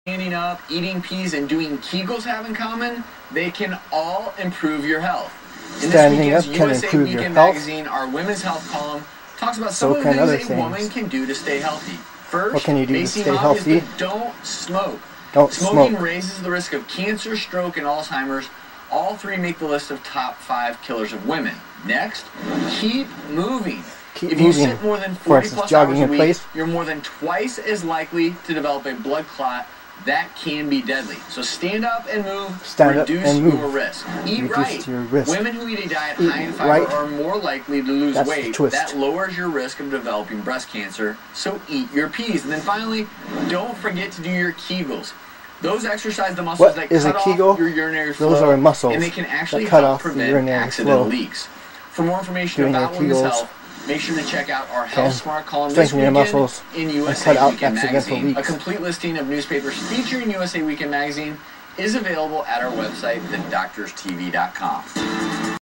standing up, eating peas, and doing Kegels have in common? They can all improve your health. In Standing this up weekend's can USA improve your Weekend health. magazine, our women's health column talks about So some of can the other things a woman things. can do to stay healthy. First, What can you do to Macy stay Mom, healthy? is the don't smoke. Don't Smoking smoke. raises the risk of cancer, stroke, and Alzheimer's. All three make the list of top 5 killers of women. Next, keep moving. Keep If you moving. sit more than For 40 instance, plus jogging hours a in week, place. you're more than twice as likely to develop a blood clot that can be deadly. So stand up and move. Stand up reduce and move. your risk. Eat Reduce right. your risk. Women who eat a diet Eat high in fiber right. are more likely to lose That's the weight. twist. That lowers your risk of developing breast cancer. So eat your peas. And then finally, don't forget to do your Kegels. Those exercise the muscles What that is a cut Kegel? off your urinary flow. Those are muscles and they can actually that cut help off the prevent urinary accidental flow. leaks. For more information Doing your about women's Kegels health, make sure to check out our can Health Smart column this strengthen your weekend muscles in and USA cut out Weekend accidental Magazine. A leaks. complete listing of newspapers featuring USA Weekend Magazine is available at our website, thedoctorstv.com.